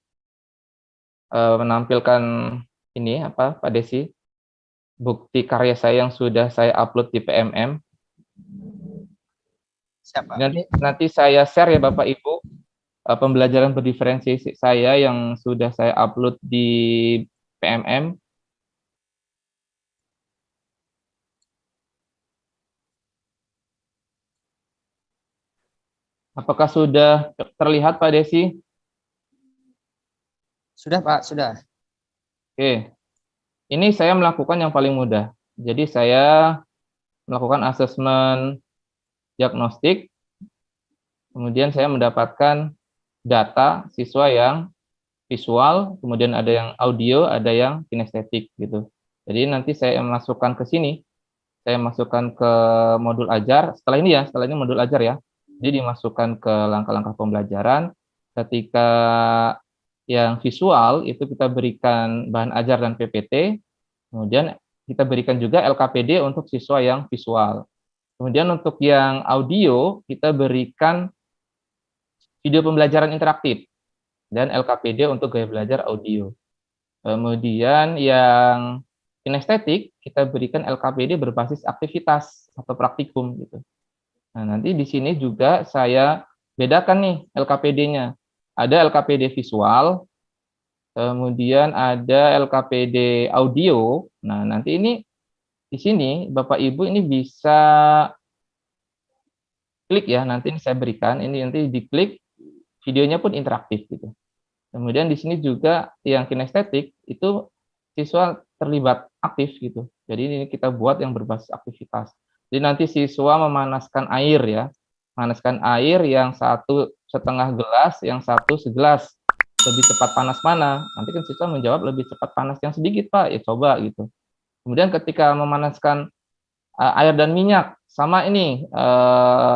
menampilkan ini apa Pak Desi, bukti karya saya yang sudah saya upload di PMM. Siapa? Nanti saya share ya Bapak Ibu pembelajaran berdiferensiasi saya yang sudah saya upload di PMM. Apakah sudah terlihat Pak Desi? Sudah Pak, sudah. Oke. Ini saya melakukan yang paling mudah. Jadi saya melakukan asesmen diagnostik, kemudian saya mendapatkan data siswa yang visual, kemudian ada yang audio, ada yang kinestetik gitu. Jadi nanti saya masukkan ke sini, saya masukkan ke modul ajar. Setelah ini modul ajar ya. Jadi dimasukkan ke langkah-langkah pembelajaran. Ketika yang visual itu kita berikan bahan ajar dan PPT, kemudian kita berikan juga LKPD untuk siswa yang visual. Kemudian untuk yang audio kita berikan video pembelajaran interaktif dan LKPD untuk gaya belajar audio. Kemudian yang kinestetik kita berikan LKPD berbasis aktivitas atau praktikum gitu. Nah, nanti di sini juga saya bedakan nih LKPD-nya. Ada LKPD visual, kemudian ada LKPD audio. Nah, nanti ini di sini Bapak Ibu ini bisa klik ya, nanti ini saya berikan, ini nanti diklik, videonya pun interaktif gitu. Kemudian di sini juga yang kinestetik itu siswa terlibat aktif gitu. Jadi ini kita buat yang berbasis aktivitas. Jadi nanti siswa memanaskan air ya, memanaskan air yang 1,5 gelas, yang 1 segelas. Lebih cepat panas mana? Nanti kan siswa menjawab lebih cepat panas yang sedikit Pak, ya coba gitu. Kemudian ketika memanaskan air dan minyak, sama ini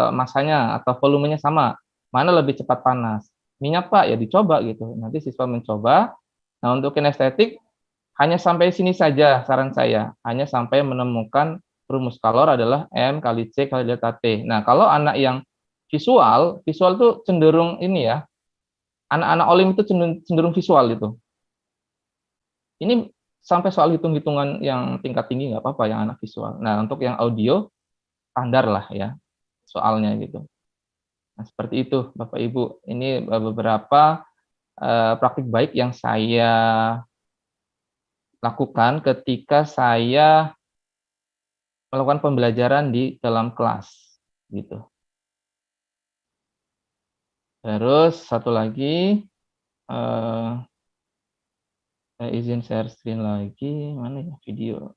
masanya atau volumenya sama, mana lebih cepat panas? Minyak Pak, ya dicoba gitu. Nanti siswa mencoba. Nah untuk kinestetik, hanya sampai sini saja saran saya, hanya sampai menemukan rumus kalor adalah M kali C kali delta T. Nah, kalau anak yang visual tuh cenderung ini ya, anak-anak olim itu cenderung visual itu. Ini sampai soal hitung-hitungan yang tingkat tinggi nggak apa-apa yang anak visual. Nah, untuk yang audio, standar lah ya soalnya gitu. Nah, seperti itu Bapak Ibu. Ini beberapa praktik baik yang saya lakukan ketika saya melakukan pembelajaran di dalam kelas gitu. Terus satu lagi saya izin share screen lagi, mana ya video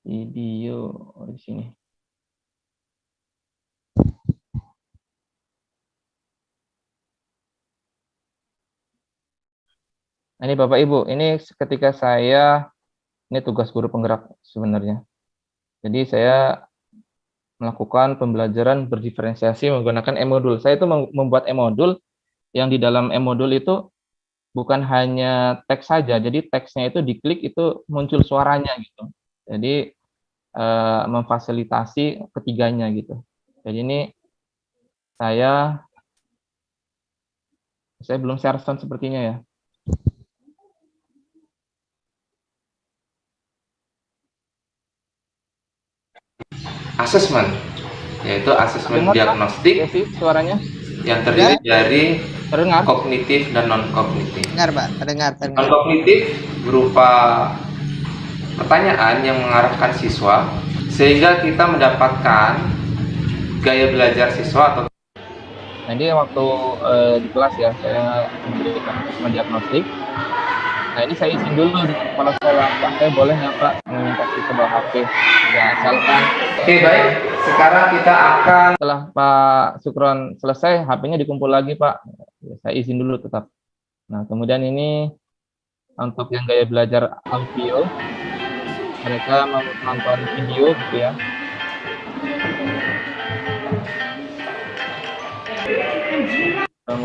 di sini. Nah, ini Bapak Ibu, ini ketika ini tugas guru penggerak sebenarnya. Jadi saya melakukan pembelajaran berdiferensiasi menggunakan e-modul. Saya itu membuat e-modul yang di dalam e-modul itu bukan hanya teks saja, jadi teksnya itu diklik itu muncul suaranya gitu. Jadi memfasilitasi ketiganya gitu. Jadi ini saya belum share sound sepertinya ya. Asesmen, yaitu asesmen diagnostik suaranya yang terdiri dari Terdengar? kognitif dan non-kognitif. Dengar, Pak. Terdengar. Non-kognitif berupa pertanyaan yang mengarahkan siswa sehingga kita mendapatkan gaya belajar siswa atau. Jadi waktu di kelas ya saya memberikan diagnostik. Nah ini saya izin dulu dengan kepala sekolah, Pak, saya boleh nggak Pak menginfeksi ke bawah HP? Ya asalkan. Oke baik, sekarang kita akan setelah Pak Sukron selesai, HP-nya dikumpul lagi Pak. Ya, saya izin dulu tetap. Nah kemudian ini untuk yang gaya belajar audio, mereka menonton video gitu ya.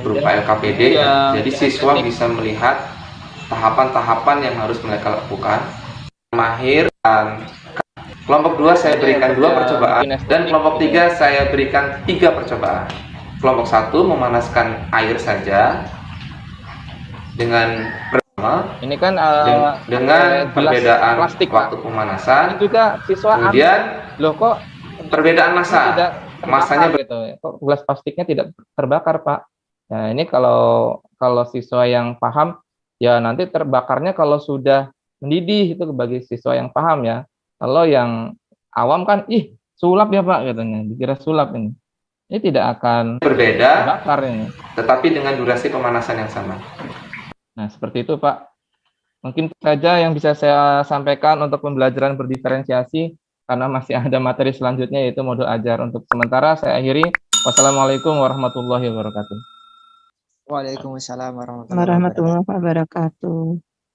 Berupa LKPD ya. Jadi siswa bisa melihat tahapan-tahapan yang harus mereka lakukan. Mahir dan kelompok 2 saya berikan 2 percobaan dan kelompok 3 saya berikan 3 percobaan. Kelompok 1 memanaskan air saja dengan pertama ini kan dengan perbedaan plastik, waktu pemanasan. Ini juga siswa kemudian loh kok perbedaan massa. Masanya gitu. Kok gelas plastiknya tidak terbakar, Pak? Nah, ini kalau siswa yang paham ya nanti terbakarnya kalau sudah mendidih, itu bagi siswa yang paham ya. Kalau yang awam kan sulap ya Pak katanya, dikira sulap ini. Ini tidak akan berbeda terbakar ini, tetapi dengan durasi pemanasan yang sama. Nah, seperti itu Pak. Mungkin saja yang bisa saya sampaikan untuk pembelajaran berdiferensiasi karena masih ada materi selanjutnya yaitu modul ajar. Untuk sementara saya akhiri. Wassalamualaikum warahmatullahi wabarakatuh. Waalaikumsalam warahmatullahi wabarakatuh.